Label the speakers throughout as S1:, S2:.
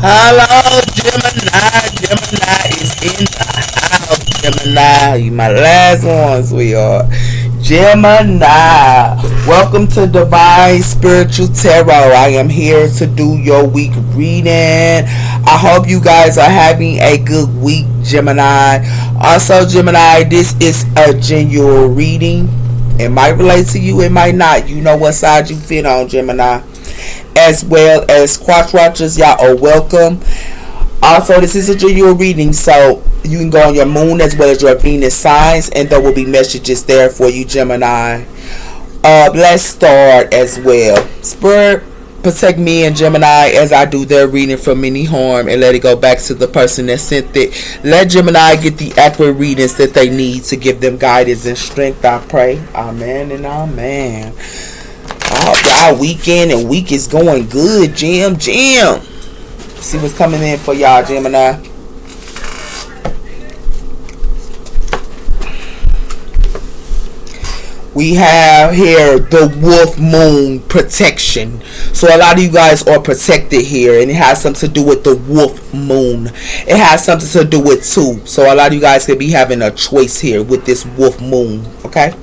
S1: Hello, Gemini. Gemini is in the house. Gemini, you my last one, sweetheart. Gemini, welcome to Divine Spiritual Tarot. I am here to do your week reading. I hope you guys are having a good week, Gemini. Also, Gemini, this is a genuine reading. It might relate to you, it might not. You know what side you fit on, Gemini. As well as Quatch Watchers, y'all are welcome. Also, this is a genuine reading, so you can go on your moon as well as your Venus signs, and there will be messages there for you, Gemini. Let's start as well. Spirit, protect me and Gemini as I do their reading from any harm, and let it go back to the person that sent it. Let Gemini get the accurate readings that they need to give them guidance and strength, I pray. Amen and amen. I hope y'all weekend and week is going good, Jim. See what's coming in for y'all, Gemini. We have here the wolf moon protection. So a lot of you guys are protected here, and it has something to do with the wolf moon. It has something to do with two. So a lot of you guys could be having a choice here with this wolf moon. Okay.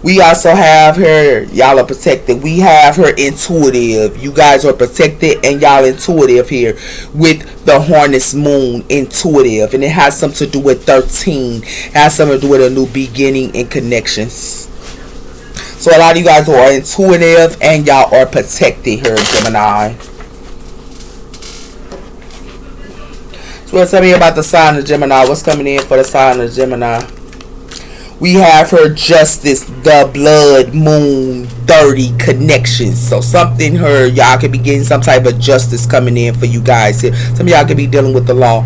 S1: We also have her, y'all are protected. We have her intuitive. You guys are protected and y'all intuitive here with the harness moon intuitive. And it has something to do with 13. It has something to do with a new beginning and connections. So a lot of you guys are intuitive and y'all are protected here, Gemini. So tell me about the sign of Gemini. What's coming in for the sign of Gemini? We have her justice, the blood moon, 30 connections. So something her, y'all could be getting some type of justice coming in for you guys. Some of y'all could be dealing with the law.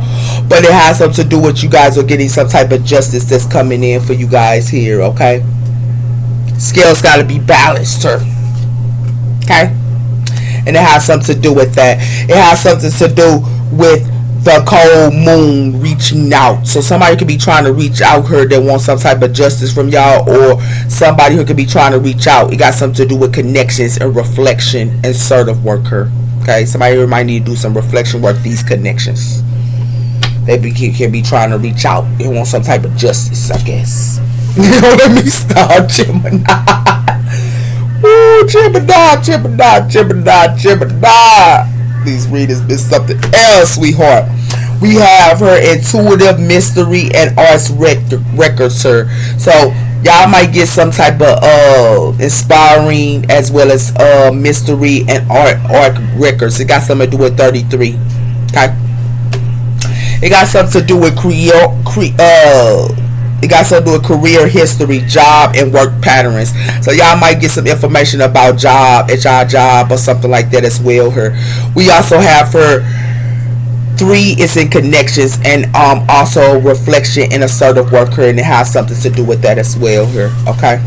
S1: But it has something to do with you guys are getting some type of justice that's coming in for you guys here, okay? Scales got to be balanced, sir. Okay? And it has something to do with that. It has something to do with the cold moon reaching out. So somebody could be trying to reach out here that wants some type of justice from y'all, or somebody who could be trying to reach out. It got something to do with connections and reflection and assertive work here. Okay, somebody here might need to do some reflection work. These connections, they can be trying to reach out. They want some type of justice, I guess. Let me start, Gemini. Woo, Gemini. These readers been something else, sweetheart. We have her intuitive mystery and arts records, sir. So y'all might get some type of inspiring as well as mystery and art records. It got something to do with 33. Okay. It got something to do with it got something to do with career history, job, and work patterns. So y'all might get some information about job, HR job, or something like that as well. Her. We also have her 3 is in connections and also reflection and assertive work her, and it has something to do with that as well. Here, okay.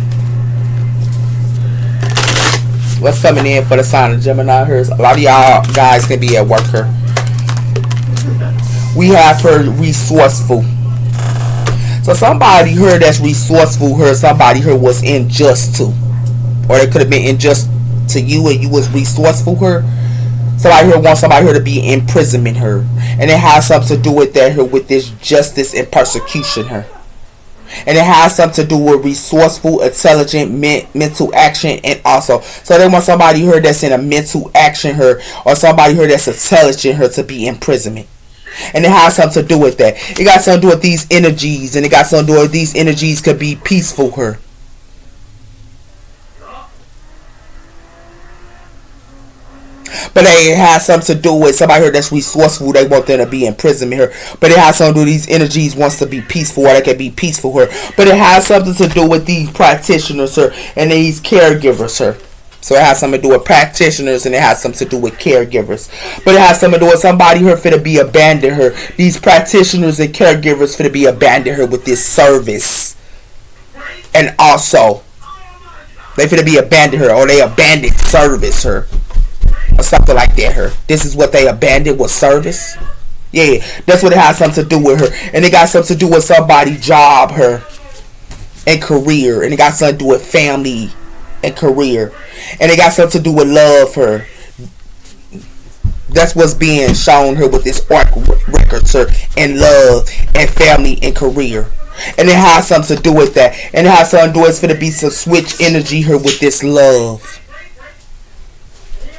S1: What's coming in for the sign of Gemini? Here, a lot of y'all guys can be at work her. We have her resourceful. So somebody here that's resourceful here, somebody here was unjust to. Or they could have been unjust to you and you was resourceful here. Somebody here wants somebody here to be imprisonment her. And it has something to do with that here, with this justice and persecution her. And it has something to do with resourceful, intelligent, mental action, and also. So they want somebody here that's in a mental action here, or somebody here that's intelligent here to be imprisonment. And it has something to do with that. It got something to do with these energies. And it got something to do with these energies could be peaceful here. But it has something to do with somebody here that's resourceful. They want them to be in prison here. But it has something to do with these energies wants to be peaceful, or they can be peaceful here. But it has something to do with these practitioners here and these caregivers here. So it has something to do with practitioners and it has something to do with caregivers. But it has something to do with somebody here for to be abandoned her. These practitioners and caregivers for to be abandoned her with this service. And also, they for to be abandoned her, or they abandoned service her. Or something like that her. This is what they abandoned with service. Yeah, that's what it has something to do with her. And it got something to do with somebody's job her. And career. And it got something to do with family and career. And it got something to do with love her. That's what's being shown her with this arc records her in love and family and career. And it has something to do with that. And it has something to do with it's going to be some switch energy her with this love.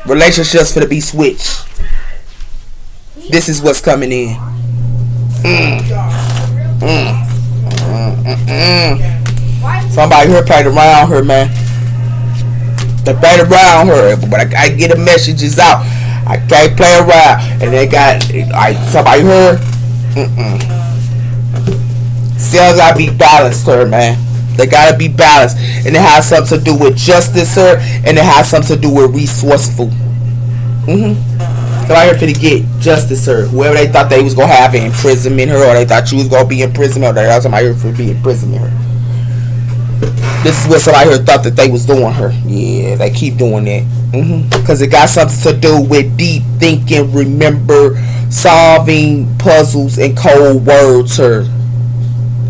S1: Relationships for to be switched. This is what's coming in. Somebody here played around her, man. They played around her, but I get the messages out. I can't play around, and they got somebody here. Still gotta be balanced, her, man. They gotta be balanced, and it has something to do with justice, her, and it has something to do with resourceful. Somebody here finna get justice, her. Whoever they thought they was gonna have an imprisonment her, or they thought you was gonna be imprisonment, or they thought somebody here finna be imprisonment her. This is what somebody here thought that they was doing her. Yeah, they keep doing that. Because it got something to do with deep thinking, remember, solving puzzles and cold words her.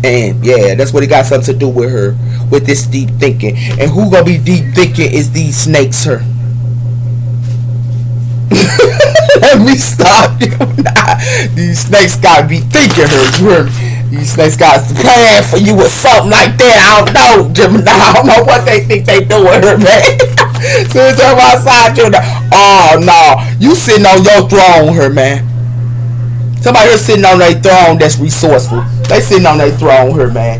S1: And yeah, that's what it got something to do with her, with this deep thinking. And who gonna be deep thinking is these snakes her. Let me stop. These snakes gotta be thinking her. These snakes got a plan for you or something like that. I don't know, Gemini. I don't know what they think they doing her, man. So it's on my side, Gemini. Oh no, you sitting on your throne her, man. Somebody here sitting on their throne that's resourceful. They sitting on their throne her, man.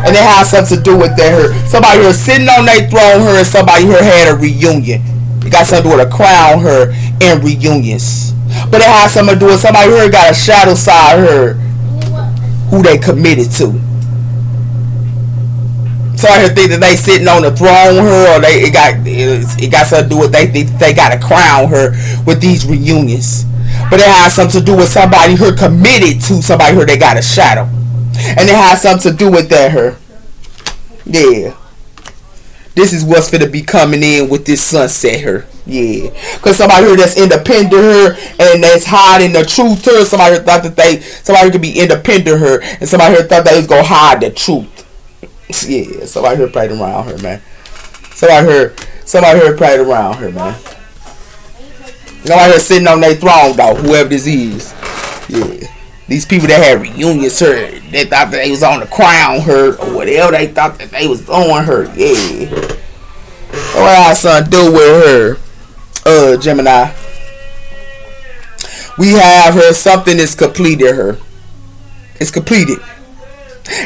S1: And it has something to do with that her. Somebody here sitting on their throne her, and somebody here had a reunion. It got something to do with a crown her and reunions. But it has something to do with somebody here got a shadow side her who they committed to. So I hear think that they sitting on the throne her, or it got something to do with they think they got to crown her with these reunions. But it has something to do with somebody her committed to somebody her they got a shadow. And it has something to do with that her. Yeah. This is what's finna be coming in with this sunset her. Yeah. Because somebody here that's independent her and that's hiding the truth her. Somebody here thought that somebody could be independent her, and somebody here thought they was gonna hide the truth. Yeah. Somebody here played around her, man. Somebody here played around her, man. Somebody here sitting on their throne though, whoever this is. Yeah. These people that had reunions her, they thought that they was on the crown her, or whatever they thought that they was on her. Yeah. What I son do with her? Gemini. We have her, something is completed her. It's completed.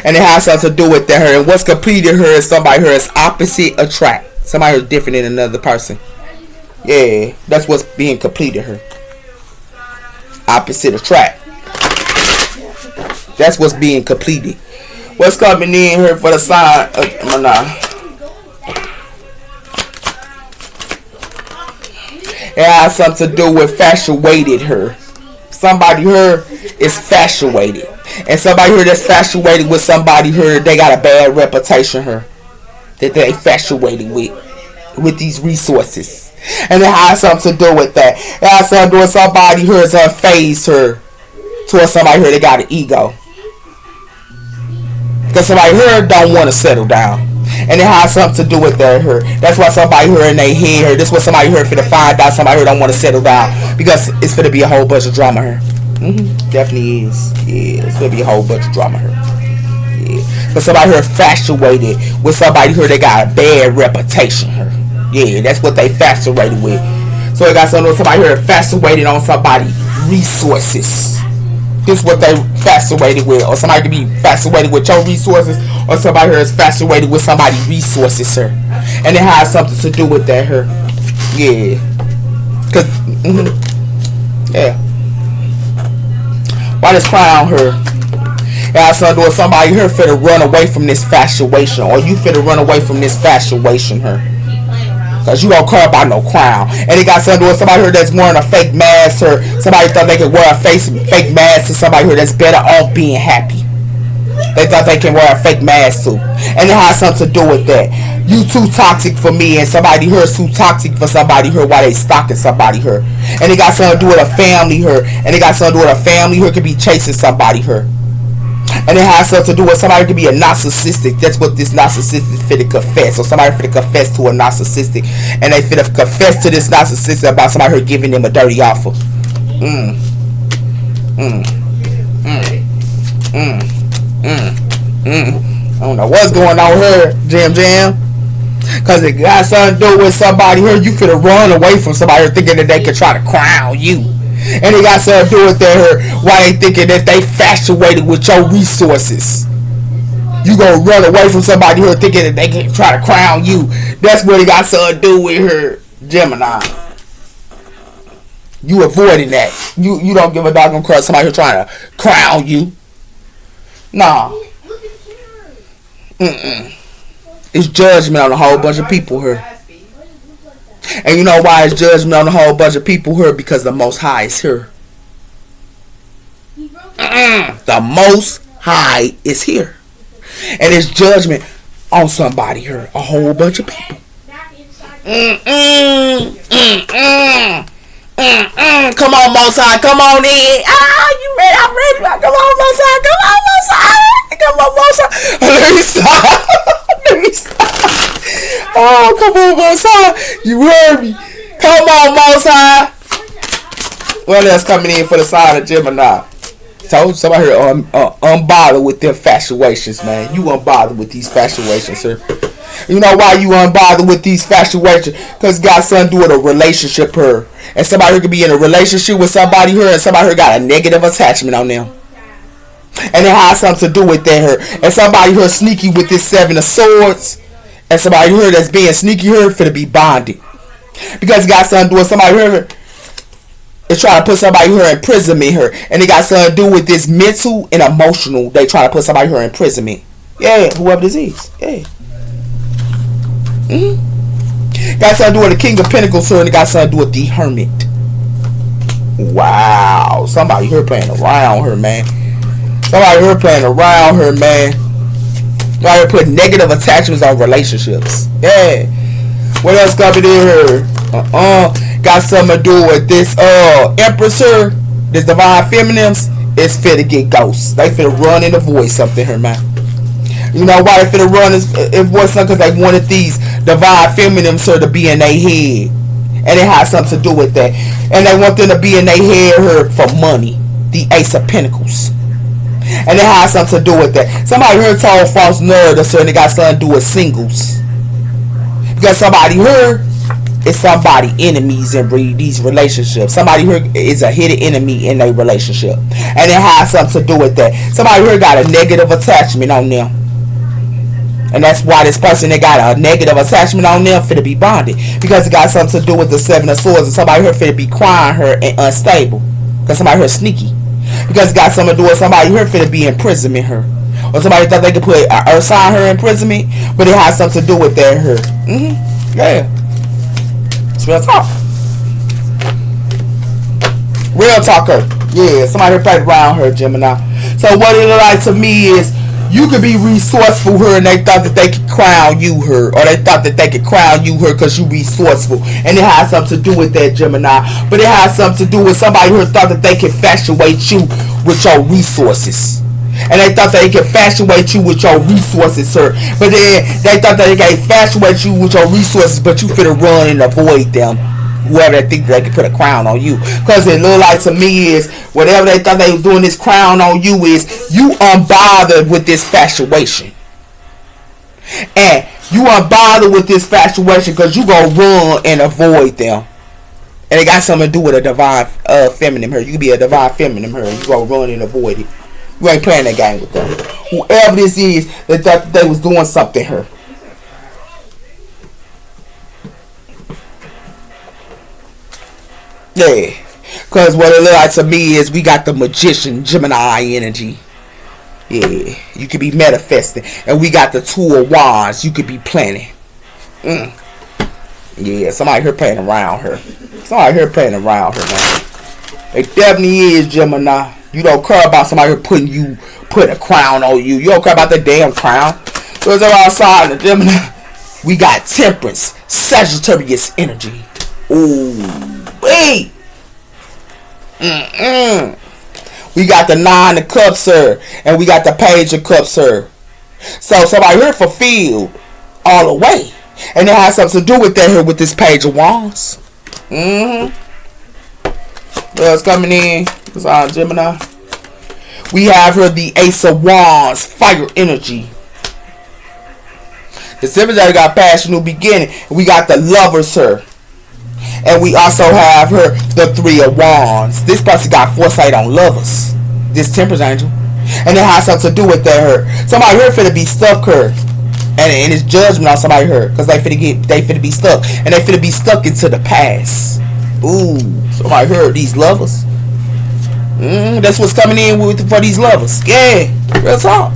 S1: And it has something to do with that her. And what's completed her is somebody here is opposite attract. Somebody who's different than another person. Yeah, that's what's being completed her. Opposite attract. That's what's being completed. What's coming in here for the sign? It has something to do with infatuated her. Somebody here is infatuated. And somebody here that's infatuated with somebody here, they got a bad reputation her. That they infatuated with these resources. And it has something to do with that. It has something to do with somebody here is unfazed her towards somebody here that got an ego. Because somebody here don't want to settle down. And it has something to do with that her. That's why somebody here in their head her. This is what somebody here finna find out. Somebody here don't want to settle down. Because it's finna be a whole bunch of drama here. Definitely is. Yeah, it's finna be a whole bunch of drama here. Yeah. But somebody here infatuated with somebody here that got a bad reputation here. Yeah, that's what they infatuated with. So it got somebody here infatuated on somebody resources. This is what they infatuated with. Or somebody could be infatuated with your resources, or somebody here is infatuated with somebody resources, sir. And it has something to do with that her. Yeah. Cause yeah. Why this crown her? It has something to do with somebody here finna run away from this infatuation, or you finna run away from this infatuation her. Cause you don't care about no crown. And it got something to do with somebody here that's wearing a fake mask, or somebody thought they could wear a fake mask to somebody here that's better off being happy. They thought they can wear a fake mask too. And it has something to do with that. You too toxic for me, and somebody here is too toxic for somebody here while they stalking somebody here. And it got something to do with a family here. And it got something to do with a family here could be chasing somebody here. And it has something to do with somebody could be a narcissistic. That's what this narcissistic finna confess. So somebody finna confess to a narcissistic, and they finna confess to this narcissistic about somebody here giving them a dirty offer. Mm. Mm. Mm. Mm. Mm. Mm. I don't know what's going on here, Jam. Cause it got something to do with somebody here. You finna run away from somebody here thinking that they could try to crown you. And it got something to do with that why they thinking that they infatuated with your resources. You gonna run away from somebody here thinking that they can try to crown you. That's what it got something to do with her, Gemini. You avoiding that. You don't give a doggone crap somebody here trying to crown you. Nah. It's judgment on a whole bunch of people here. And you know why it's judgment on a whole bunch of people here? Because the Most High is here. The Most High is here. And it's judgment on somebody here. A whole bunch of people. Come on, Most High. Come on in. You ready? I'm ready. Come on, Most High. Come on, Most High. Come on, Most High. Let me stop. Oh, come on, Most High. You heard me. Come on, Most High. What else coming in for the side of Gemini? Told you somebody here unbothered with their infatuations, man. You unbothered with these infatuations, sir. You know why you unbothered with these infatuations? Because it got something to do with a relationship here. And somebody here could be in a relationship with somebody here, and somebody here got a negative attachment on them. And it has something to do with that here. And somebody here sneaky with this 7 of Swords. And somebody here that's being sneaky here finna be bonded. Because it got something to do with somebody here is trying to put somebody here in imprisonment here. And it got something to do with this mental and emotional. They trying to put somebody here in imprisonment. Yeah, whoever this is. Yeah. Got something to do with the King of Pentacles here. And it got something to do with the Hermit. Wow. Somebody here playing around here, man. Somebody here playing around here, man. Somebody here putting negative attachments on relationships. Yeah. What else coming in here? Got something to do with this Empress here. This Divine Feminines. It's fit to get ghosts. They finna run and avoid something here, man. You know why they finna run and avoid something? Because they wanted these Divine Feminines here to be in their head. And it has something to do with that. And they want them to be in their head here for money. The Ace of Pentacles. And it has something to do with that. Somebody here told false narrative, so it got something to do with singles. Because somebody here is somebody enemies in these relationships. Somebody here is a hidden enemy in a relationship. And it has something to do with that. Somebody here got a negative attachment on them. And that's why this person that got a negative attachment on them finna be bonded. Because it got something to do with the 7 of Swords. And somebody here finna be crying her and unstable. Because somebody here sneaky. Because it got something to do with somebody here finna be imprisonment her. Or somebody thought they could put an earth sign her in imprisonment. But it has something to do with that her. Yeah. It's real talk. Real talker. Yeah. Somebody here played around her, Gemini. So what it look like to me is you could be resourceful here and they thought that they could crown you her. Or they thought that they could crown you her because you resourceful. And it has something to do with that, Gemini. But it has something to do with somebody who thought that they could infatuate you with your resources. And they thought that they could infatuate you with your resources, sir. But then they thought that they could infatuate you with your resources, but you finna run and avoid them. Whoever they think they could put a crown on you. Because it look like to me is whatever they thought they was doing this crown on you is you unbothered with this infatuation. And you unbothered with this infatuation because you gonna run and avoid them. And it got something to do with a divine feminine here. You can be a divine feminine here. You gonna run and avoid it. You ain't playing that game with them. Whoever this is that thought they was doing something here. Yeah. Because what it look like to me is we got the Magician Gemini energy. Yeah. You could be manifesting. And we got the 2 of Wands. You could be planning. Yeah. Somebody here playing around her. Somebody here playing around her, man. It definitely is, Gemini. You don't care about somebody here putting a crown on you. You don't care about the damn crown. So it's outside of the Gemini. We got Temperance. Sagittarius energy. Ooh. Wait. We got the Nine of Cups here, and we got the Page of Cups here. So somebody here fulfilled all the way, and it has something to do with that here with this Page of Wands. What's coming in? It's on Gemini. We have here the Ace of Wands, fire energy. The Gemini got passion, new beginning. We got the Lovers here. And we also have her the Three of Wands. This person got foresight on lovers. This Temperance angel. And it has something to do with that her. Somebody here finna be stuck her. And it's judgment on somebody here. Because they finna be stuck. And they finna be stuck into the past. Ooh. Somebody here, these lovers. That's what's coming in for these lovers. Yeah. Real talk.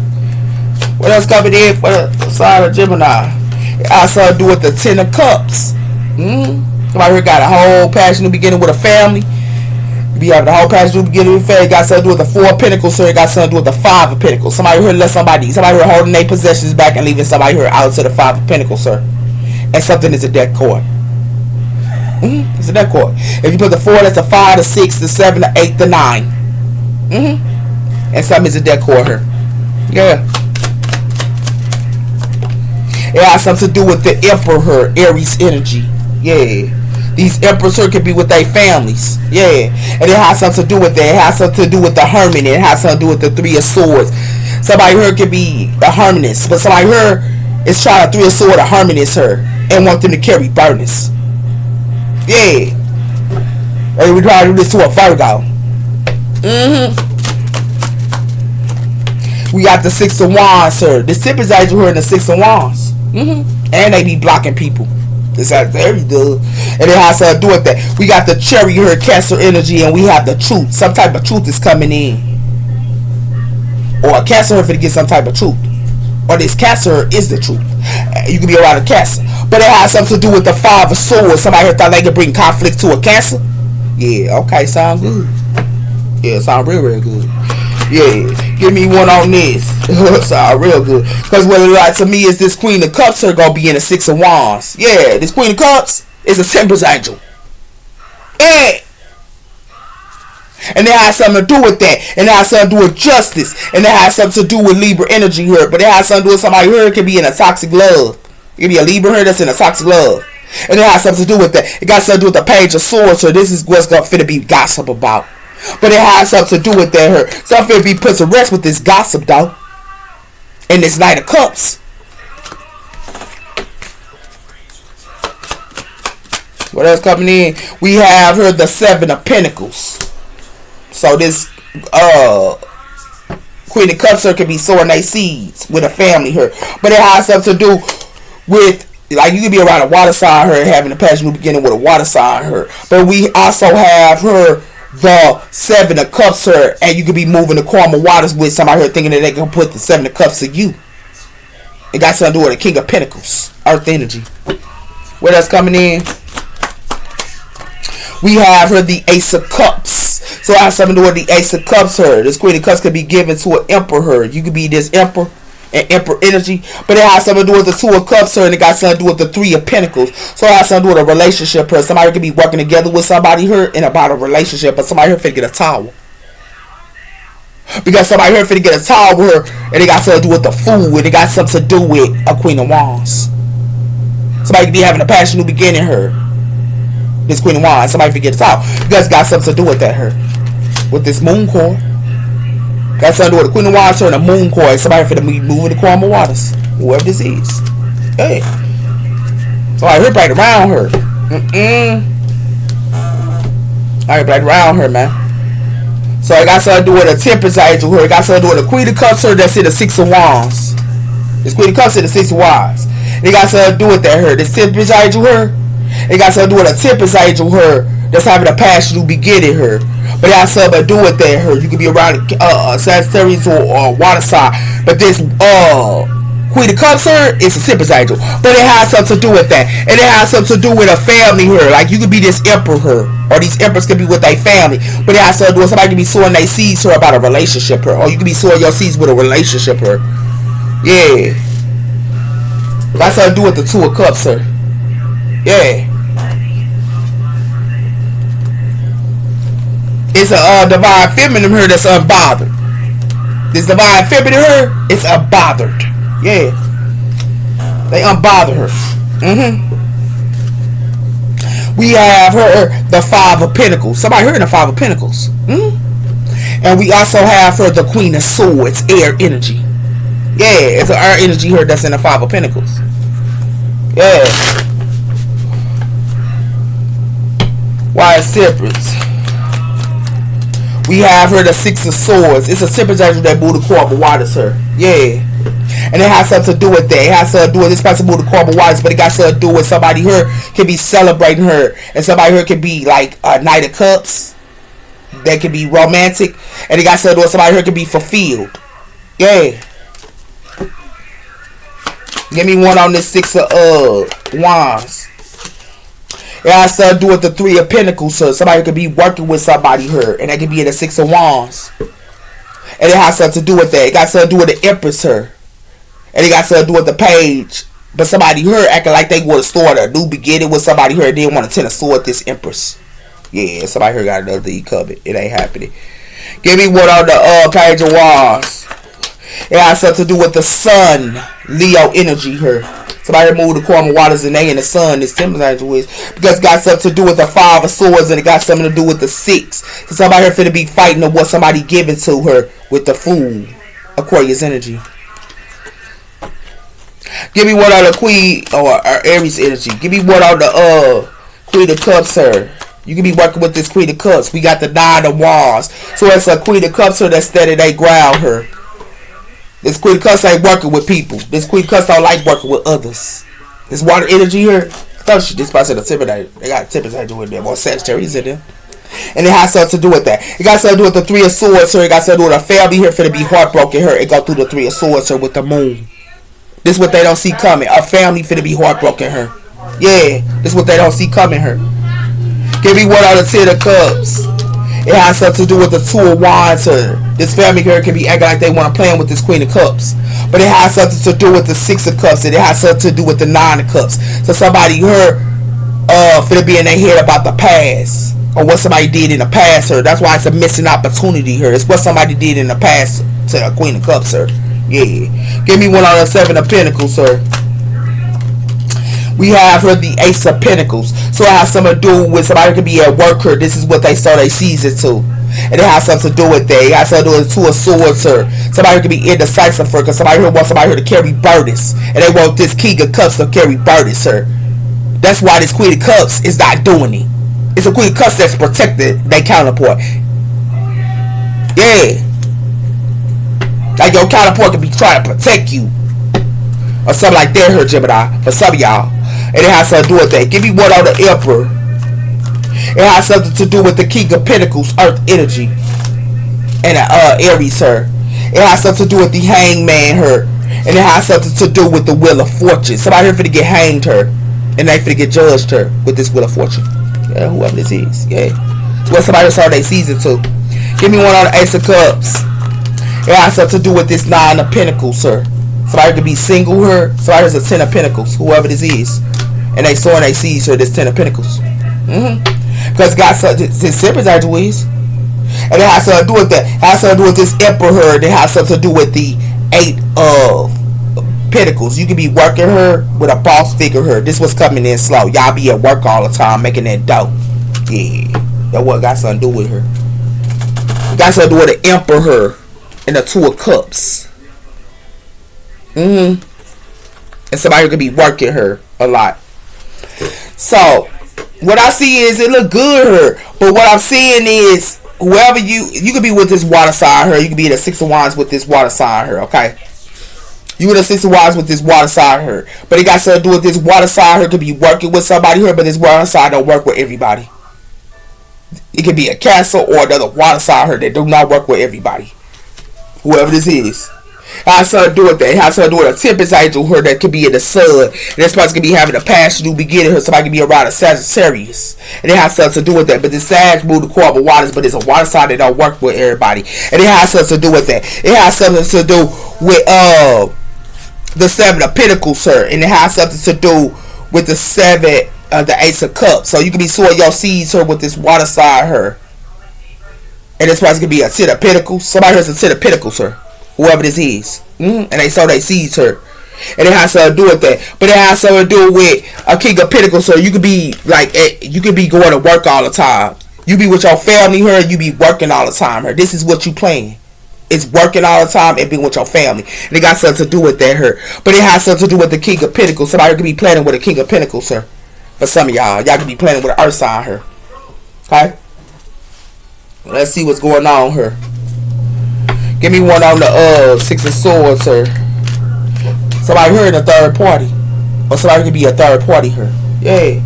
S1: What else coming in for the side of Gemini? It also do with the Ten of Cups. Somebody here got a whole passionate beginning with a family. You have the whole passionate beginning with a family. It got something to do with the Four of Pentacles, so it got something to do with the Five of Pentacles. Somebody here let somebody here holding their possessions back and leaving somebody here out to the Five of Pentacles, sir. And something is a death card. It's a death card. If you put the 4, that's the 5, the 6, the 7, the 8, the 9. And something is a death card here. Yeah. It has something to do with the Emperor, Aries energy. Yeah. These emperors here could be with their families. Yeah. And it has something to do with that. It has something to do with the Hermit. It has something to do with the Three of Swords. Somebody here could be a Harmonist. But somebody here is trying to Three of Swords a Harmonist here. And want them to carry burdens. Yeah. Or we try to do this to a Virgo. We got the Six of Wands here. The Temperance angel here in the Six of Wands. And they be blocking people. This has very good. And it has to do with that. We got the Cherry here, Cancer energy, and we have the truth. Some type of truth is coming in. Or a Cancer here for to get some type of truth. Or this Cancer is the truth. You can be around a Cancer. But it has something to do with the Five of Swords. Somebody here thought they could bring conflict to a Cancer. Yeah, okay, sound good. Yeah, sound real, real good. Yeah, give me one on this. Sound real good. Because what it like to me is this Queen of Cups here gonna be in the Six of Wands. Yeah, this Queen of Cups is a Temperance angel. Yeah. And it has something to do with that. And it has something to do with justice. And it has something to do with Libra energy here. But it has something to do with somebody here could be in a toxic love. It could be a Libra here that's in a toxic love. And it has something to do with that. It got something to do with the Page of Swords. So this is what's gonna fit to be gossip about. But it has something to do with that her. Something be put to rest with this gossip though. And this Knight of Cups. What else coming in? We have here the Seven of Pentacles. So this Queen of Cups here can be sowing their seeds with a family here. But it has something to do with, like, you could be around a water sign here, having a passionate beginning with a water sign here. But we also have her the Seven of Cups here, and you could be moving the karma waters with somebody here thinking that they can put the Seven of Cups to you. It got something to do with the King of Pentacles, Earth energy. What else coming in? We have her the Ace of Cups. So I have something to do with the Ace of Cups here. This Queen of Cups could be given to an Emperor. You could be this Emperor and Emperor energy. But it has something to do with the Two of Cups here, and it got something to do with the Three of Pentacles. So it has something to do with a relationship here. Somebody could be working together with somebody here and about a relationship, but somebody here finna get a towel. Because somebody here finna get a towel here, and it got something to do with the Fool, and it got something to do with a Queen of Wands. Somebody could be having a passionate beginning here. This Queen of Wands, somebody forget the towel. Because it got something to do with that here. With this Moon cord. Got something to do with the Queen of Wands here and the Moon cord. Somebody finna be moving the karma waters. Whoever this is. Hey. Somebody here right around her. Alright, right around her, man. So it got something to do with a Temperance angel here. It got something to do with a Queen of Cups here that's in the Six of Wands. This Queen of Cups in the Six of Wands. It got something to do with that here. This Temperance angel here. It got something to do with a Temperance angel here that's having a passionate beginning here. But it has something to do with that here. You could be around Sagittarius or water sign. But this Queen of Cups here is a Temperance angel. But it has something to do with that. And it has something to do with a family here. Like you could be this Emperor. Or these Emperors could be with their family. But it has something to do with somebody could be sowing their seeds here about a relationship here. Or you could be sowing your seeds with a relationship here. Yeah. That's something to do with the Two of Cups here. Yeah. It's a divine feminine her that's unbothered. This divine feminine her is unbothered. Yeah. They unbother her. We have her, the Five of Pentacles. Somebody heard the Five of Pentacles. And we also have her, the Queen of Swords, air energy. Yeah, it's an air energy here that's in the Five of Pentacles. Yeah. Why it's Temperance? We have her, the Six of Swords. It's a Temperance angel that moved the core, but why does her? Yeah. And it has something to do with that. It has something to do with this person moved the core, but why does, but it got something to do with somebody here can be celebrating her. And somebody here can be like a Knight of Cups. That can be romantic. And it got something to do with somebody here can be fulfilled. Yeah. Give me one on this Six of Wands. It has something to do with the Three of Pentacles, so somebody could be working with somebody here, and that could be in the Six of Wands. And it has something to do with that. It got something to do with the Empress here. And it got something to do with the Page. But somebody here acting like they want to start a new beginning with somebody here and didn't want to tend to sword this Empress. Yeah, somebody here got another thing covered. It ain't happening. Give me one on the Page of Wands. It has something to do with the Sun, Leo energy here. Somebody moved the Karma Waters and they in the Sun. This Temperance angel is because it got something to do with the Five of Swords and it got something to do with the Six. So somebody here finna be fighting of what somebody giving to her with the Fool, Aquarius energy. Give me one on the Queen or Aries energy. Give me one on the Queen of Cups, sir. You can be working with this Queen of Cups. We got the Nine of Wands. So it's a Queen of Cups here that's steady. They ground her. This Queen of Cups ain't working with people. This Queen of Cups don't like working with others. This water energy here. This person is intimidated. They got Temperance angel in there. More Sagittarius in there. And it has something to do with that. It got something to do with the Three of Swords here. It got something to do with a family here finna be heartbroken here. It go through the Three of Swords here with the Moon. This is what they don't see coming. A family finna be heartbroken here. Yeah. This is what they don't see coming here. Give me one out of 10 of Cups. It has something to do with the Two of Wands here. This family here can be acting like they want to play with this Queen of Cups. But it has something to do with the Six of Cups. And it has something to do with the Nine of Cups. So somebody here finna be in their head about the past. Or what somebody did in the past here. That's why it's a missing opportunity here. It's what somebody did in the past to the Queen of Cups here. Yeah. Give me one on the Seven of Pentacles, sir. We have her, the Ace of Pentacles. So it has something to do with somebody could be at work here. This is what they start their season to. And it has something to do with that. It has something to do with the Two of Swords here. Somebody could be indecisive for because somebody here wants somebody here to carry burdens. And they want this King of Cups to carry burdens, sir. That's why this Queen of Cups is not doing it. It's a Queen of Cups that's protected their counterpart. Yeah. Like your counterpart could be trying to protect you. Or something like that here, Gemini. For some of y'all. And it has something to do with that. Give me one on the Emperor. It has something to do with the King of Pentacles, Earth energy. And Aries her. It has something to do with the Hangman her. And it has something to do with the Wheel of Fortune. Somebody here finna get hanged her. And they finna get judged her with this Wheel of Fortune. Yeah, whoever this is. Yeah. It's what somebody started their season to. Give me one on the Ace of Cups. It has something to do with this Nine of Pentacles, sir. Somebody could be single here. Somebody has a Ten of Pentacles. Whoever this is. And they sowing they seeds here. This Ten of Pentacles. Because God said this Temperance angel is. And it has something to do with that. It has something to do with this Emperor here. And it has something to do with the Eight of Pentacles. You could be working her with a boss figure here. This was coming in slow. Y'all be at work all the time making that dough. Yeah. That what got something to do with her. It got something to do with the Emperor here. And the Two of Cups. And somebody could be working her a lot. So what I see is it look good here. But what I'm seeing is whoever you could be with this water sign here. You could be in the Six of Wands with this water sign here. Okay. You in the Six of Wands with this water sign here. But it got something to do with this water sign here. Could be working with somebody here. But this water sign don't work with everybody. It could be a Cancer or another water sign here that do not work with everybody. Whoever this is. It has something to do with that. It has something to do with a Temperance angel here that could be in the Sun. And this person could be having a passion to begin here. Somebody could be around a Sagittarius. And it has something to do with that. But the Sag moved the core of waters. But it's a water sign that don't work with everybody. And it has something to do with that. It has something to do with the Seven of Pentacles here. And it has something to do with the Seven of the Ace of Cups. So you could be sowing your seeds here with this water sign here. And this person could be a Ten of Pentacles. Somebody here's a Ten of Pentacles, her. Whoever this is. And they sow their seeds, her. And it has something to do with that. But it has something to do with a King of Pentacles, so you could be like, you could be going to work all the time. You be with your family, her, you be working all the time, her. This is what you playing. It's working all the time and being with your family. And it got something to do with that, her. But it has something to do with the King of Pentacles. Somebody could be planning with a King of Pentacles, her. For some of y'all. Y'all could be planning with an Earth sign, her. Okay? Let's see what's going on here. Give me one on the Six of Swords, her. Somebody here in a third party. Or somebody could be a third party here. Yeah.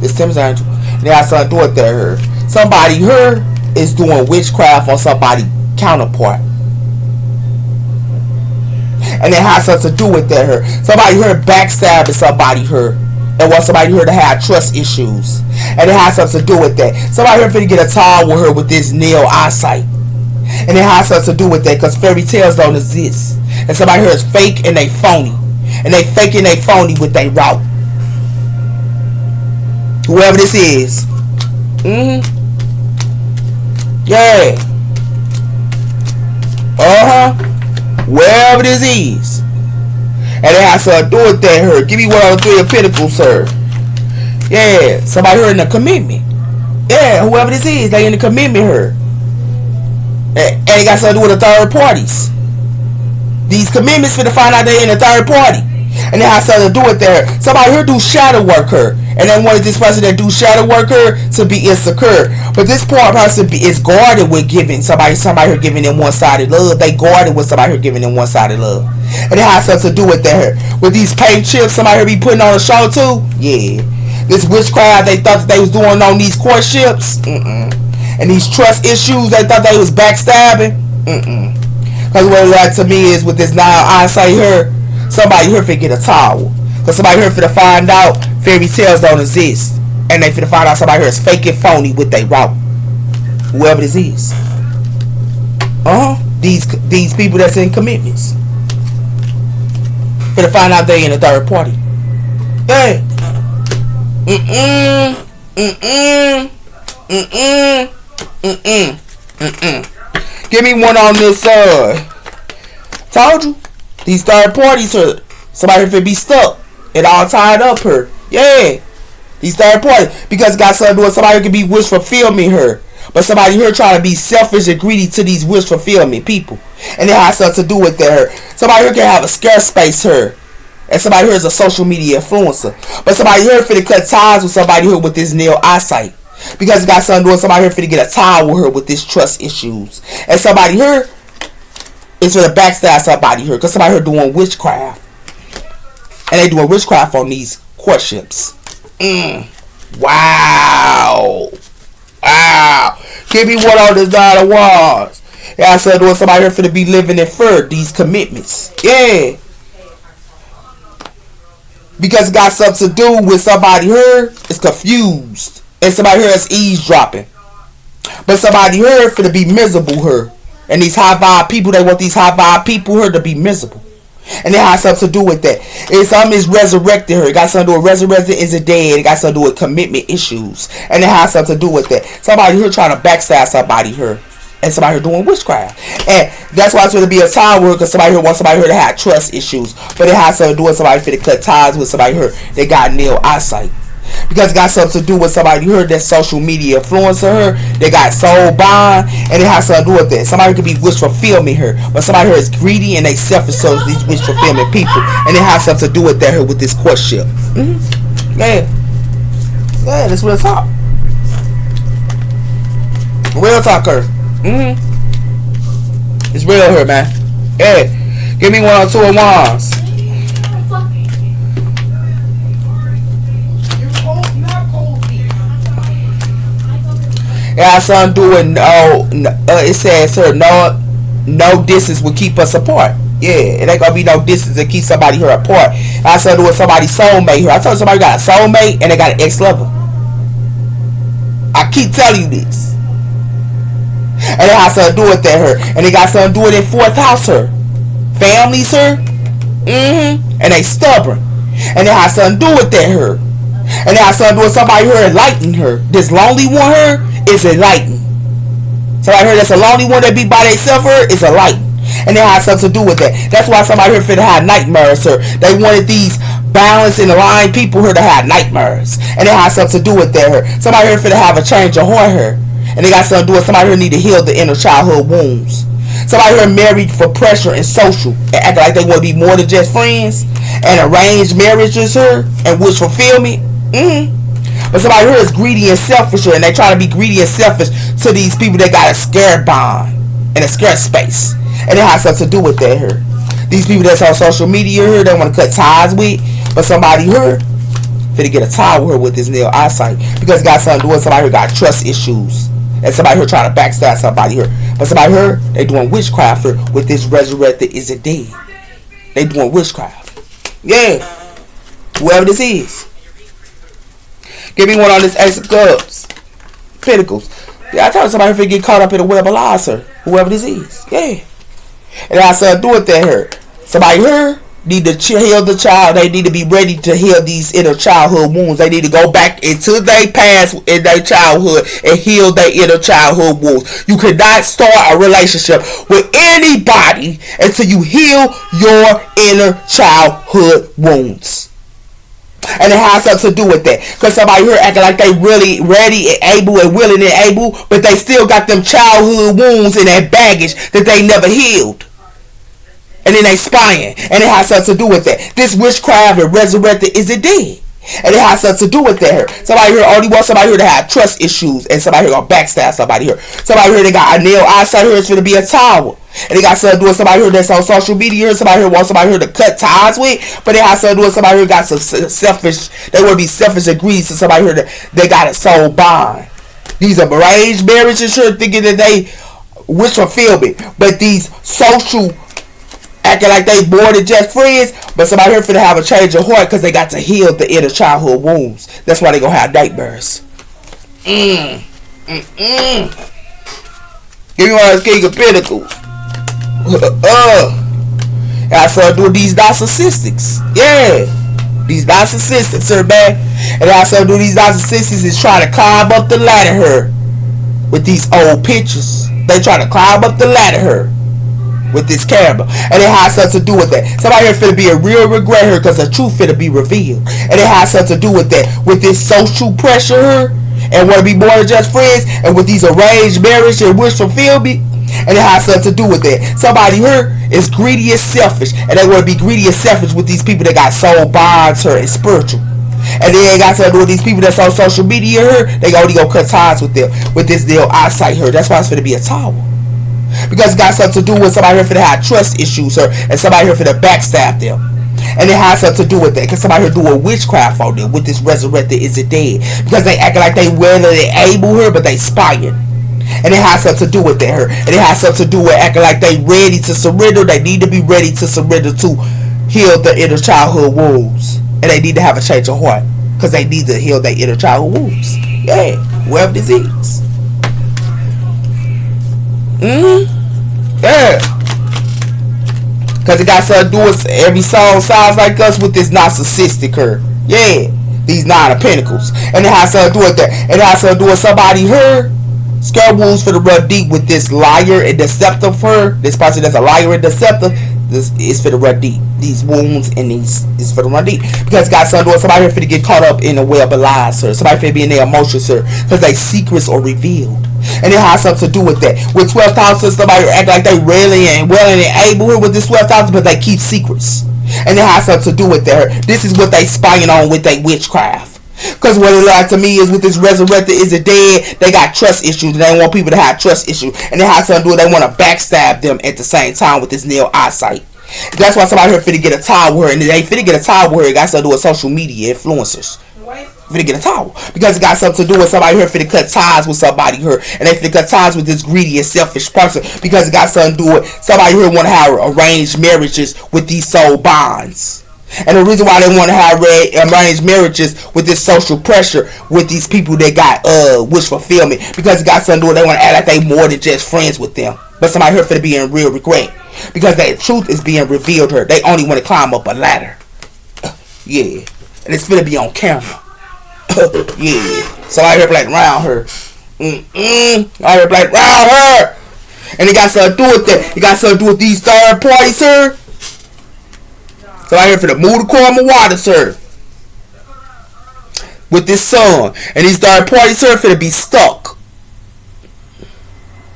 S1: This Tim's angel. And they have something to do with that here. Somebody here is doing witchcraft on somebody counterpart. And it has something to do with that here. Somebody here backstabbing somebody here. And want somebody here to have trust issues. And it has something to do with that. Somebody here finna get a time with her with this nail eyesight. And it has something to do with that because fairy tales don't exist. And somebody here is fake and they phony. And they fake and they phony with their route. Whoever this is. Yeah. Wherever this is. And it has something to do with that her. Give me one of the Three of Pentacles, sir. Yeah. Somebody here in a commitment. Yeah, whoever this is, they in the commitment here. And it got something to do with the third parties. These commitments finna find out they in the third party. And it has something to do with that. Somebody here do shadow work her. And they wanted this person that do shadow work her to be insecure. But this poor person is guarded with giving. Somebody here giving them one-sided love. They guarded with somebody here giving them one-sided love. And it has something to do with that. With these paint chips somebody here be putting on a show too. Yeah. This witchcraft they thought that they was doing on these courtships. And these trust issues they thought they was backstabbing. Because what it like to me is with this now eyesight here, somebody here finna get a towel. Because somebody here finna find out fairy tales don't exist. And they finna find out somebody here is fake and phony with their route. Whoever this is. These people that's in commitments. Finna find out they in a third party. Hey. Give me one on this told you. These third parties are somebody here finna be stuck. It all tied up her. Yeah. These third parties. Because it got something to do with somebody who can be wish fulfillment her. But somebody here trying to be selfish and greedy to these wish fulfillment people. And it has something to do with that her. Somebody here can have a scarce space her. And somebody here is a social media influencer. But somebody here finna cut ties with somebody here with this nail eyesight. Because it got something to do with somebody here finna get a tie with her with this trust issues. And somebody here is finna backstab somebody here. Because somebody here doing witchcraft. And they doing witchcraft on these courtships. Wow. Give me one on this Nine of Wands. Yeah, I said doing somebody here finna be living in fear. These commitments. Yeah. Because it got something to do with somebody here is confused. And somebody here is eavesdropping. But somebody here finna be miserable here. And these high vibe people, they want these high vibe people here to be miserable. And it has something to do with that. It's something is resurrected her. It got something to do with resurrected is a dead. It got something to do with commitment issues. And it has something to do with that. Somebody here trying to backstab somebody here. And somebody here doing witchcraft. And that's why it's going to be a time where because somebody here wants somebody here to have trust issues. But it has something to do with somebody finna cut ties with somebody here that got nail eyesight. Because it got something to do with somebody here that's social media influencer her. They got soul bond. And it has something to do with that. Somebody could be wish fulfillment here. But somebody here is greedy and they selfish so these wish fulfillment people. And it has something to do with that here with this courtship. Yeah. Yeah, that's real talk. Real talk her. It's real here, man. Yeah. Give me one or two of Wands. Yeah, son doing it says sir, no distance will keep us apart. Yeah, it ain't gonna be no distance to keep somebody here apart. I said doing somebody's soulmate here. I told you somebody got a soulmate and they got an ex-lover. I keep telling you this. And it has something to do with that her. And it got something to do with it fourth house her. Families her. And they stubborn. And it has something to do with that her. And it has something to do with somebody here enlightening her. This lonely one her is enlightened. Somebody here that's a lonely one that be by themselves her is a light. And it has something to do with that. That's why somebody here finna have nightmares, sir. They wanted these balanced and aligned people here to have nightmares. And it has something to do with that here. Somebody here finna have a change of heart here. And it got something to do with somebody here need to heal the inner childhood wounds. Somebody here married for pressure and social. And acting like they want to be more than just friends. And arranged marriages here. And wish fulfillment. But somebody here is greedy and selfish here. And they try to be greedy and selfish to these people that got a scared bond. In a scared space. And it has something to do with that here. These people that's on social media here, they want to cut ties with. But somebody here finna get a tie with her with his nail eyesight. Because it got something to do with somebody who got trust issues. And somebody here trying to backstab somebody here. But somebody here, they doing witchcraft here with this resurrected isn't dead. They doing witchcraft. Yeah. Whoever this is. Give me one on this Ace of Cups. Pentacles. Yeah, I told somebody finna get caught up in a web of lies, sir. Whoever this is. Yeah. And I said, do it that hurt. Somebody here need to heal the child. They need to be ready to heal these inner childhood wounds. They need to go back into their past in their childhood and heal their inner childhood wounds. You cannot start a relationship with anybody until you heal your inner childhood wounds. And it has something to do with that. Because somebody here acting like they really ready and able and willing and able, but they still got them childhood wounds and that baggage that they never healed. And then they spying. And it has something to do with that. This witchcraft and resurrected is it dead. And it has something to do with that. Somebody here only wants somebody here to have trust issues. And somebody here gonna backstab somebody here. Somebody here that got a nail eyesight here is gonna be a tower. And it got something to do with somebody here that's on social media. Somebody here wants somebody here to cut ties with. But it has something to do with somebody here got some selfish. They want to be selfish and greedy. So somebody here that they got a soul bond. These are arranged marriages here thinking that they wish fulfillment. But these social acting like they more than just friends. But somebody here finna have a change of heart because they got to heal the inner childhood wounds. That's why they gonna have nightmares. Give me one of those King of Pentacles. I started doing these narcissistics. Yeah. These narcissistics here, man. And I started doing these narcissistics is trying to climb up the ladder here with these old pictures. They trying to climb up the ladder here with this camera. And it has something to do with that. Somebody here finna be a real regret here because the truth finna be revealed. And it has something to do with that. With this social pressure here and want to be more than just friends. And with these arranged marriage and wish fulfillment. And it has something to do with that. Somebody here is greedy and selfish. And they want to be greedy and selfish with these people that got soul bonds here and spiritual. And they ain't got something to do with these people that's on social media here. They only go cut ties with them. With this deal eyesight here. That's why it's going to be a tower. Because it got something to do with somebody here for to have trust issues here. And somebody here for to backstab them. And it has something to do with that. Because somebody here doing witchcraft on them. With this resurrected is it dead. Because they acting like they well and they able here. But they spying. And it has something to do with that here. And it has something to do with acting like they ready to surrender. They need to be ready to surrender to heal the inner childhood wounds. And they need to have a change of heart. Because they need to heal their inner childhood wounds. Yeah. Whoever this is. Yeah. Because it got something to do with every song sounds like us with this narcissistic here. Yeah. These 9 of Pentacles. And it has something to do with that. And it has something to do with somebody here. Scare wounds for the run deep with this liar and deceptive her. This person that's a liar and deceptive. This is for the run deep. These wounds and these is for the run deep. Because it got something to do with somebody here for to get caught up in a web of lies, sir. Somebody for be in their emotions, sir. Because they secrets are revealed. And it has something to do with that. With 12,000, somebody act like they really and willing and able here with this 12,000, but they keep secrets. And it has something to do with that. This is what they spying on with their witchcraft. Because what it like to me is with this resurrected is it dead, they got trust issues. They don't want people to have trust issues. And it has something to do with they want to backstab them at the same time with this nail eyesight. That's why somebody here finna get a towel with her. And they finna get a towel with her. It got something to do with social media influencers. Finna get a towel. Because it got something to do with somebody here finna cut ties with somebody here. And they finna cut ties with this greedy and selfish person. Because it got something to do with somebody here want to have arranged marriages with these soul bonds. And the reason why they want to have arranged marriages with this social pressure with these people that got wish fulfillment. Because it got something to do with they want to act like they more than just friends with them. But somebody here finna be in real regret. Because that truth is being revealed here. They only want to climb up a ladder. Yeah. And it's finna be on camera. Yeah. Somebody here playing around her. I heard like round her. And it got something to do with that. It got something to do with these third parties, sir. So I here for the move the caramel water, sir. With this sun. And these third parties, sir, for to be stuck.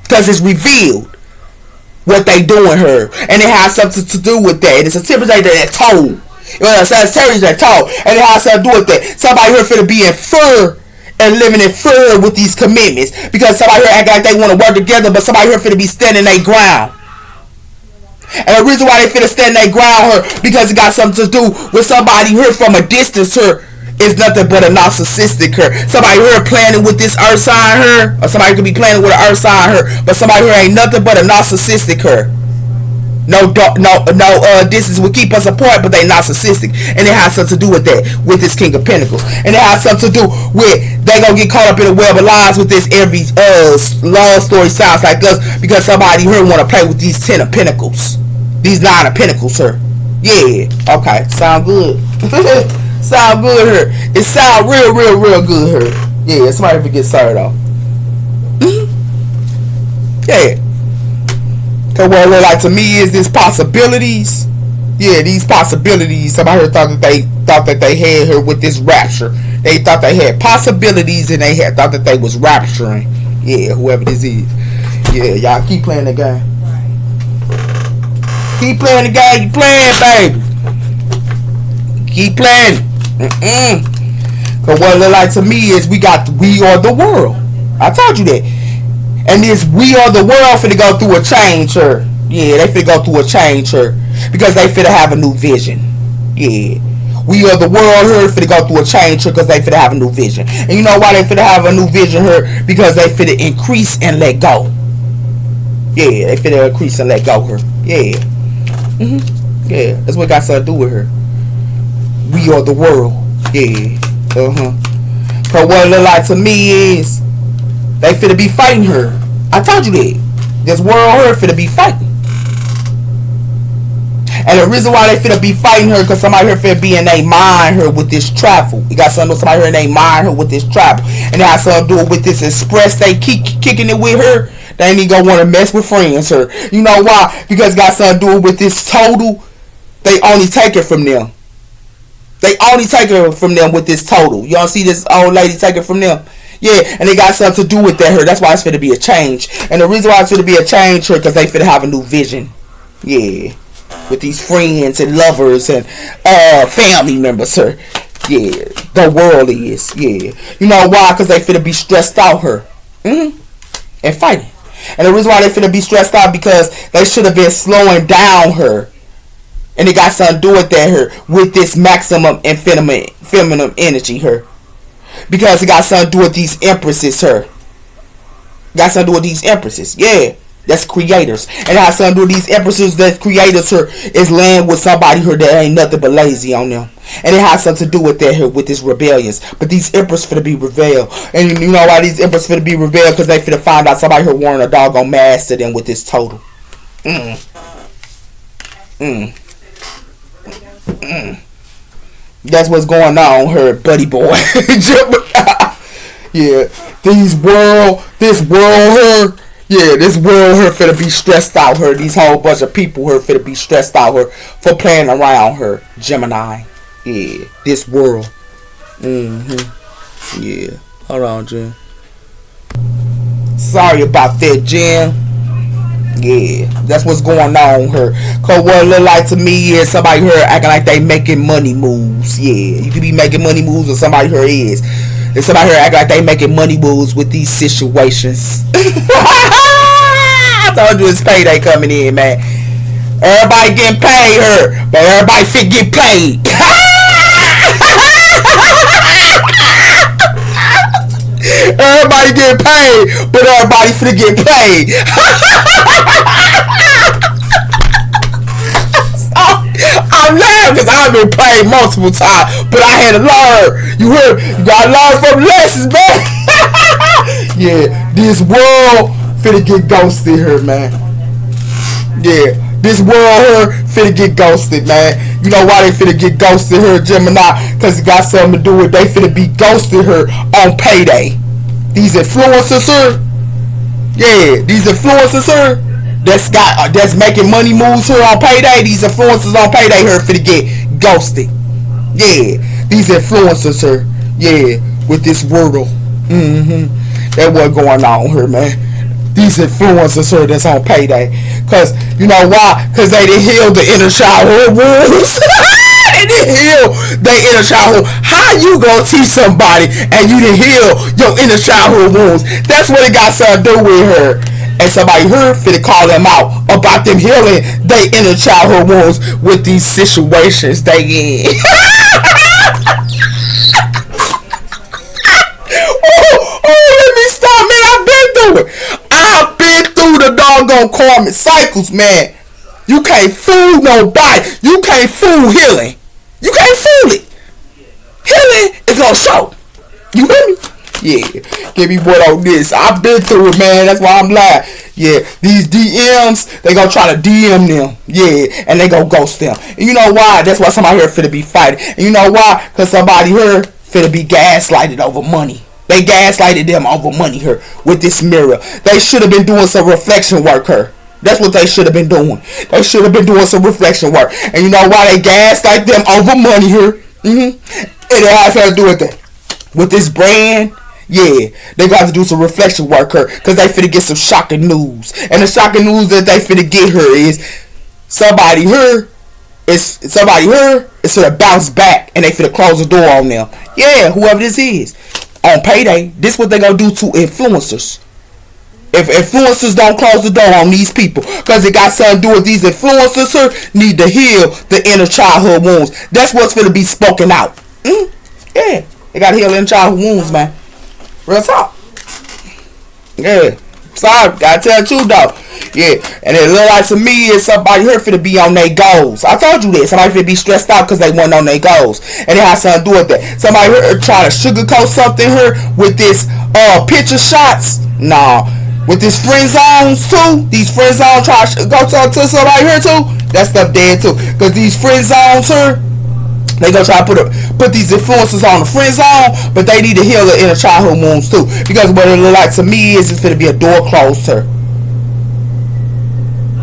S1: Because it's revealed what they doing her. And it has something to do with that. And it's a temperature that told. Well, it's a temperature that told. And it has something to do with that. Somebody here for to be in fear and living in fear with these commitments, because somebody here act like they want to work together, but somebody here finna be standing their ground. And the reason why they finna stand their ground here, because it got something to do with somebody here from a distance here is nothing but a narcissistic her. Somebody here planning with this earth sign her, or somebody could be planning with an earth sign her, but somebody here ain't nothing but a narcissistic her. No, distance will keep us apart, but they narcissistic, and it has something to do with that, with this King of Pentacles, and it has something to do with they gonna get caught up in a web of lies with this. Every love story sounds like us, because somebody here want to play with these 10 of Pentacles, these 9 of Pentacles, sir. Yeah, okay, sound good. Sound good here. It sound real good here. Yeah, somebody forget sorry though. Yeah. Cause what it look like to me is these possibilities. Yeah, these possibilities. Somebody here thought that they had her with this rapture. They thought they had possibilities, and they thought that they was rapturing. Yeah, whoever this is. Yeah, y'all keep playing the game. Keep playing the game. You playing, baby. Keep playing. Cause what it look like to me is we are the world. I told you that. And this we are the world finna go through a change her. Yeah, they finna go through a change her. Because they finna have a new vision. Yeah. We are the world here finna go through a change her because they finna have a new vision. And you know why they finna have a new vision here? Because they finna increase and let go. Yeah, they finna increase and let go her. Yeah. Yeah, that's what got something to do with her. We are the world. Yeah. Cause what it look like to me is they finna be fighting her. I told you that. This world her finna be fighting. And the reason why they finna be fighting her, because somebody here finna be in their mind her with this travel. You got somebody here in their mind her with this travel. And it has something to do with this express. They keep kicking it with her. They ain't even gonna want to mess with friends her. You know why? Because it got something to do with this total. They only take it from them. They only take it from them with this total. Y'all see this old lady take it from them? Yeah, and they got something to do with that her. That's why it's finna be a change. And the reason why it's finna be a change her, because they finna have a new vision. Yeah. With these friends and lovers and family members her. Yeah. The world is. Yeah. You know why? Because they finna be stressed out her. And fighting. And the reason why they finna be stressed out, because they should have been slowing down her. And it got something to do with that her. With this maximum and feminine energy her. Because it got something to do with these empresses her. Got something to do with these empresses. Yeah. That's creators. And it has something to do with these empresses that creators her is laying with somebody her that ain't nothing but lazy on them. And it has something to do with that here, with this rebellions. But these empresses finna be revealed. And you know why these empresses finna be revealed? Because they finna find out somebody here wearing a doggone mask to them with this total. That's what's going on here, buddy boy. Yeah. This world her. Yeah, this world her finna be stressed out her. These whole bunch of people her finna be stressed out her for playing around her. Gemini. Yeah. This world. Yeah. Hold on, Jim. Sorry about that, Jim. Yeah, that's what's going on here. Cause what it look like to me is somebody here acting like they making money moves. Yeah, you could be making money moves, or somebody here is. And somebody here acting like they making money moves with these situations. I told you it's payday coming in, man. Everybody getting paid here, but everybody fit get paid. Everybody get paid, but everybody finna get paid. I'm laughing because I've been paid multiple times, but I had to learn. You heard? You gotta learn from lessons, man. Yeah, this world finna get ghosted here, man. Yeah, this world here finna get ghosted, man. You know why they finna get ghosted here, Gemini? Because it got something to do with they finna be ghosted here on payday. These influencers, sir. Yeah, these influencers, sir. That's making money moves here on payday. These influencers on payday here for to get ghosted. Yeah, these influencers, sir. Yeah, with this world. That what going on here, man. These influencers, sir, that's on payday. Cause you know why? Cause they didn't heal the inner childhood wounds. They didn't heal their inner childhood. How you gonna teach somebody and you didn't heal your inner childhood wounds? That's what it got something to do with her. And somebody here finna call them out about them healing their inner childhood wounds with these situations they in. Let me stop, man. I've been through it. I've been through the doggone karmic cycles, man. You can't fool nobody. You can't fool healing. You can't fool it. Healing is gonna show. You hear me? Yeah. Give me what on this. I've been through it, man. That's why I'm lying. Yeah. These DMs, they gonna try to DM them. Yeah. And they gonna ghost them. And you know why? That's why somebody here finna be fighting. And you know why? Because somebody here finna be gaslighted over money. They gaslighted them over money here with this mirror. They should have been doing some reflection work here. That's what they should have been doing. They should have been doing some reflection work. And you know why they gaslight them over money here? And it has something to do with that. With this brand, yeah, they got to do some reflection work here. Because they finna get some shocking news. And the shocking news that they finna get here is somebody here is finna bounce back. And they finna close the door on them. Yeah, whoever this is. On payday, this what they gonna do to influencers. If influencers don't close the door on these people, because it got something to do with these influencers, sir, need to heal the inner childhood wounds. That's what's gonna be spoken out. Yeah, they gotta heal inner childhood wounds, man. Real talk. Yeah, sorry, gotta tell the truth though. Yeah, and it look like to me is somebody here finna be on their goals. I told you that. Somebody finna be stressed out because they weren't on their goals. And it has something to do with that. Somebody here trying to sugarcoat something here with this picture shots. Nah. With this friend zones too. These friend zones try to go to somebody here too. That stuff dead too. Because these friend zones here, they gonna try to put these influences on the friend zone, but they need to heal the inner childhood wounds too. Because what it look like to me is it's gonna be a door closed here.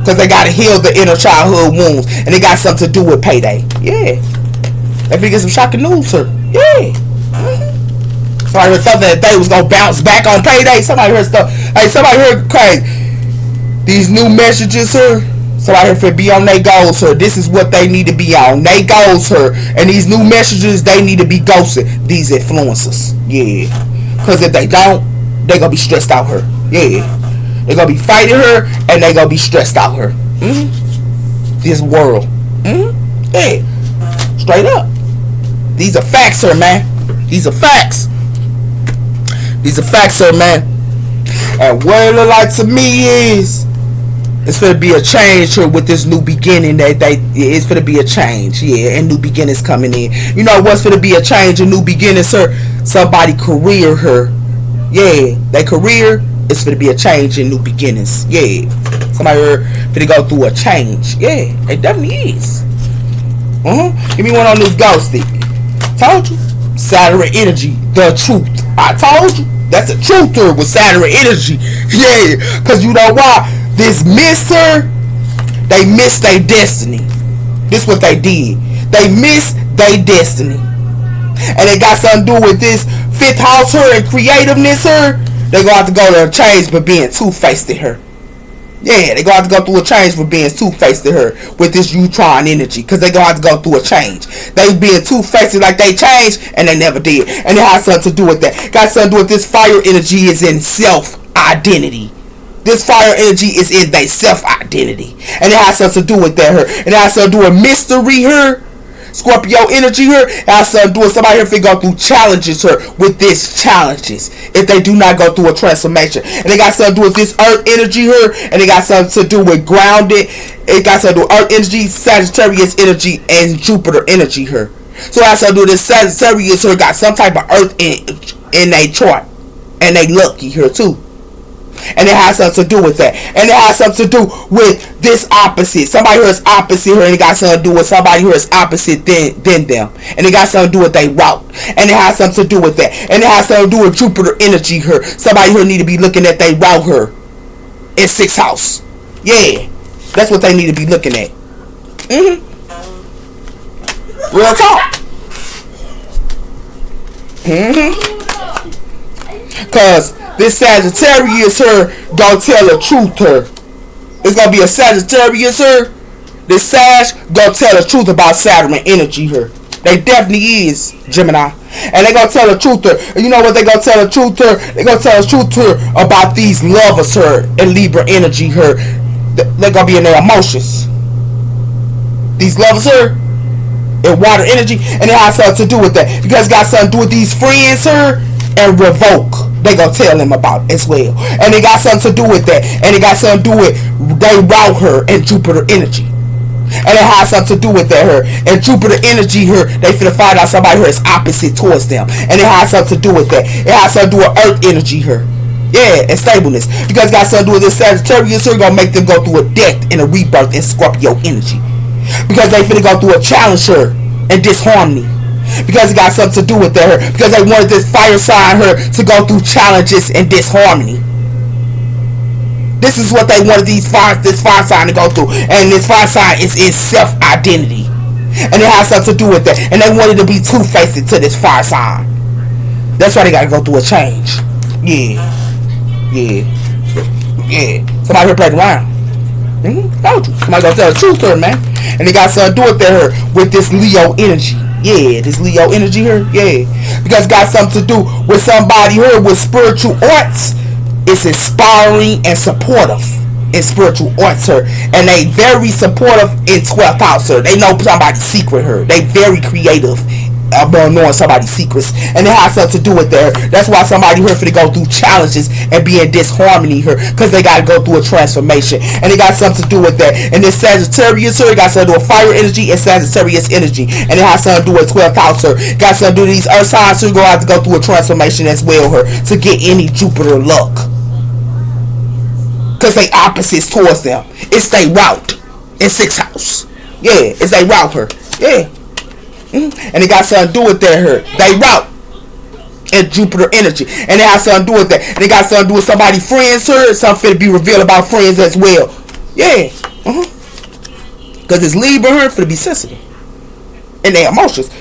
S1: Because they got to heal the inner childhood wounds. And it got something to do with payday. Yeah. They finna get some shocking news, sir. Yeah. Somebody thought that they was going to bounce back on payday. Somebody heard stuff. Hey, somebody heard crazy. These new messages, sir. Somebody here finna be on their goals, sir. This is what they need to be on. They goals, sir. And these new messages, they need to be ghosted. These influencers. Yeah. Because if they don't, they going to be stressed out here. Yeah. They're going to be fighting her and they're going to be stressed out her. This world. Yeah. Straight up. These are facts, sir, man. These are facts. These are facts, sir, man. And what it look like to me is it's going to be a change here with this new beginning. It's going to be a change. Yeah, and new beginnings coming in. You know what's going to be a change, a new beginning, sir? Somebody career her. Yeah, their career. It's gonna be a change in new beginnings. Yeah. Somebody gonna go through a change. Yeah, it definitely is. Give me one on this ghosting. Told you. Saturn energy, the truth. I told you. That's the truth here with Saturn energy. Yeah. Cause you know why? This misser, they missed their destiny. This what they did. They missed their destiny. And it got something to do with this fifth house here and creativeness here. They gonna have to go to a change for being two-faced to her. Yeah, they gonna have to go through a change for being two-faced to her with this Utron energy. Because they gonna have to go through a change. They being two-faced like they changed and they never did. And it has something to do with that. Got something to do with this fire energy is in self-identity. This fire energy is in their self-identity. And it has something to do with that here. And it has something to do with mystery here. Scorpio energy here has something to do with somebody here if they go through challenges here with this challenges if they do not go through a transformation. And it got something to do with this earth energy here, and it got something to do with grounded. It got something to do with earth energy, Sagittarius energy, and Jupiter energy here. So it has something to do with this Sagittarius here got some type of earth in their chart, and they lucky here too. And it has something to do with that. And it has something to do with this opposite. Somebody who is opposite her, and it got something to do with somebody who is opposite than them. And it got something to do with their route. And it has something to do with that. And it has something to do with Jupiter energy her. Somebody who need to be looking at their route her in 6th house. Yeah. That's what they need to be looking at. Real talk. Cause this Sagittarius her gonna tell the truth her. It's gonna be a Sagittarius her. This Sag gonna tell the truth about Saturn energy her. They definitely is Gemini. And they gonna tell the truth her. And you know what they gonna tell the truth her? They gonna tell the truth her about these lovers her and Libra energy her. They're gonna be in their emotions. These lovers her and water energy, and it has something to do with that. Because it got something to do with these friends her and revoke. They gonna tell them about as well. And it got something to do with that. And it got something to do with they route her and Jupiter energy. And it has something to do with that her. And Jupiter energy her, they finna find out somebody her is opposite towards them. And it has something to do with that. It has something to do with Earth energy her. Yeah, and stableness. Because it got something to do with this Sagittarius her, gonna make them go through a death and a rebirth in Scorpio energy. Because they finna go through a challenge her and disharmony. Because it got something to do with her. Because they wanted this fire sign her to go through challenges and disharmony. This is what they wanted this fire sign to go through. And this fire sign is its self-identity. And it has something to do with that. And they wanted to be two-faced to this fire sign. That's why they gotta go through a change. Yeah. Somebody here played around. Somebody gonna tell the truth to her, man. And it got something to do with her with this Leo energy. Yeah, this Leo energy here. Yeah. Because it got something to do with somebody here with spiritual arts. It's inspiring and supportive in spiritual arts her. And they very supportive in 12th house her. They know somebody's secret her. They very creative about knowing somebody's secrets. And it has something to do with her. That's why somebody here for to go through challenges and be in disharmony here. Because they got to go through a transformation. And it got something to do with that. And this Sagittarius here, it got something to do with fire energy and Sagittarius energy. And it has something to do with 12th house her. Got something to do with these earth signs who go have to go through a transformation as well her. To get any Jupiter luck. Because they opposites towards them. It's their route in 6th house. Yeah, it's their route her. Yeah. And it got something to do with that they route and Jupiter energy. And it has something to do with that. And it got something to do with somebody's friends her. Something to be revealed about friends as well. Yeah. Because it's Libra her for to be sensitive. And their emotions.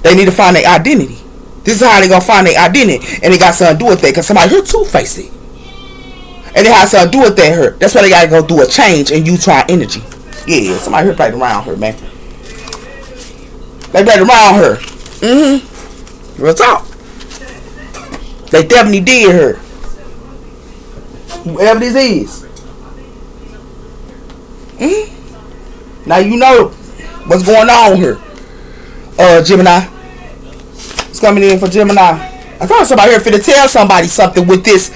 S1: They need to find their identity. This is how they gonna find their identity. And it got something to do with that. Because somebody here two-faced it. And it has something to do with that her. That's why they gotta go through a change and use try energy. Yeah, somebody here played around her, man. They played around her. Real talk. They definitely did her. Whoever this is. Now you know what's going on here. Gemini. It's coming in for Gemini. I thought somebody here finna tell somebody something with this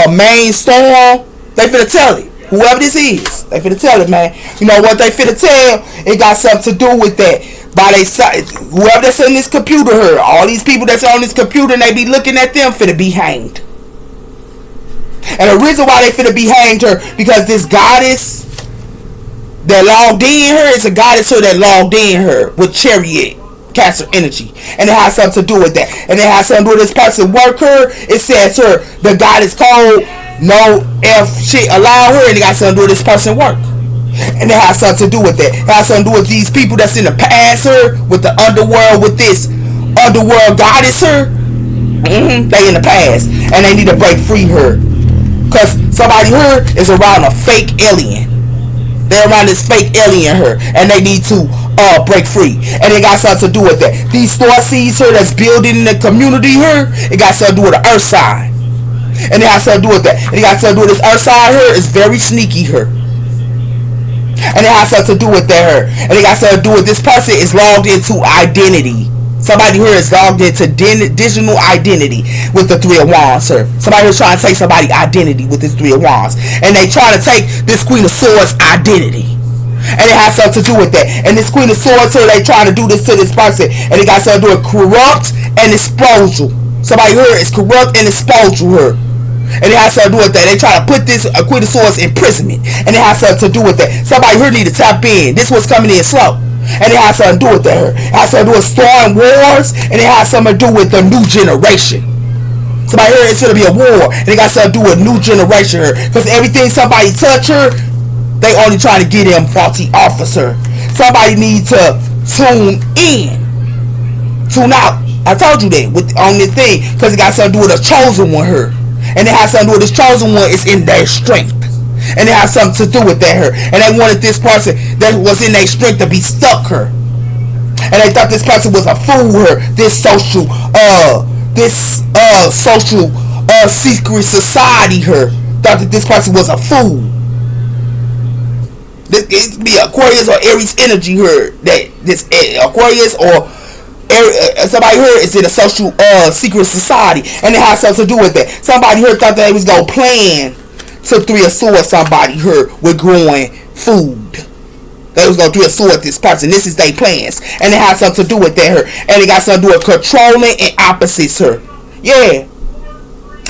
S1: main storm. They finna tell it. Whoever this is, they finna tell it, man. You know what they finna tell? It got something to do with that. By they side, whoever that's in this computer here, all these people that's on this computer and they be looking at them finna be hanged. And the reason why they finna be hanged her, because this goddess that logged in her is a goddess her that logged in her with chariot. Cancer energy, and it has something to do with that, and it has something to do with this person work her. It says her the goddess code no F shit allow her, and it got something to do with this person work, and it has something to do with that. It has something to do with these people that's in the past her with the underworld with this underworld goddess her. They in the past, and they need to break free her, cause somebody her is around a fake alien. They're around this fake alien her, and they need to break free. And it got something to do with that. These star seeds her that's building in the community her, it got something to do with the earth side. And it has something to do with that. And it got something to do with this earth side her is very sneaky her. And it has something to do with that her. And it got something to do with this person is logged into identity. Somebody here is logged into digital identity with the 3 of Wands her. Somebody here's trying to take somebody's identity with this 3 of Wands. And they trying to take this Queen of Swords identity. And it has something to do with that. And this Queen of Swords here, they trying to do this to this person. And it got something to do with corrupt and exposure. Somebody here is corrupt and exposure her. And it has something to do with that. They try to put this Queen of Swords in imprisonment. And it has something to do with that. Somebody here need to tap in. This was coming in slow. And it has something to do with that. It has something to do with starting wars. And it has something to do with the new generation. Somebody here, it's going to be a war. And it got something to do with new generation here. Because everything somebody touch her, they only trying to get him faulty officer. Somebody need to tune in. Tune out. I told you that on this thing. Because it got something to do with a chosen one here. And it has something to do with this chosen one is in their strength. And it has something to do with that her. And they wanted this person that was in their strength to be stuck her. And they thought this person was a fool her. This social secret society her. Thought that this person was a fool. This be Aquarius or Aries energy her. That this Aquarius or somebody here is in a social secret society, and it has something to do with that. Somebody here thought that they was gonna plan to 3 of Swords somebody here with growing food. They was gonna 3 of Swords this person. This is their plans, and it has something to do with that her. And it got something to do with controlling and opposites her. Yeah.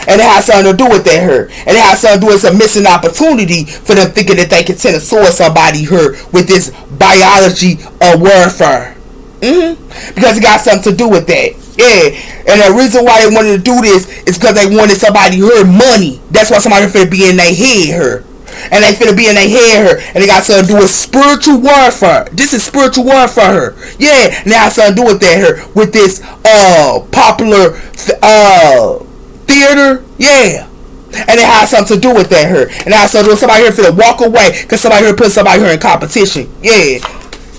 S1: And it has something to do with that her. And it has something to do with a missing opportunity for them thinking that they can 10 of Swords somebody her with this biology of warfare. Because it got something to do with that. Yeah. And the reason why they wanted to do this is because they wanted somebody her money. That's why somebody finna be in their head her. And they finna be in their head her. And it got something to do with spiritual warfare. This is spiritual warfare her. Yeah. And it has something to do with that her. With this popular theater. Yeah. And it has something to do with that her. And it has something to do with somebody here finna walk away because somebody here put somebody here in competition. Yeah.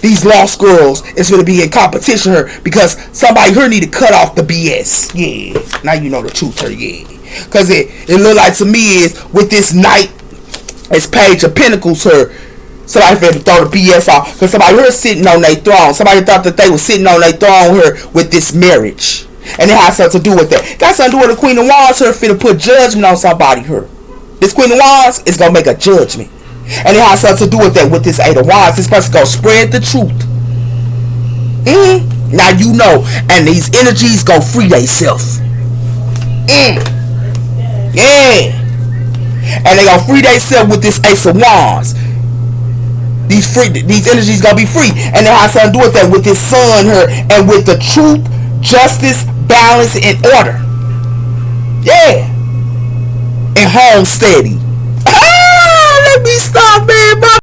S1: These lost girls is going to be in competition here because somebody here need to cut off the BS. Yeah. Now you know the truth here. Yeah. Because it look like to me is with this Knight, this Page of Pentacles here, somebody finna throw the BS off. Because somebody here sitting on their throne. Somebody thought that they were sitting on their throne here with this marriage. And it has something to do with that. Got something to do with the Queen of Wands here finna put judgment on somebody here. This Queen of Wands is going to make a judgment. And it has something to do with that. With this 8 of Wands, this person gonna spread the truth. Now you know. And these energies go free themselves. Yeah. And they gonna free themselves with this Ace of Wands. These energies gonna be free. And it has something to do with that. With this Sun here. And with the truth, justice, balance, and order. Yeah. And home steady. Let me stop, man.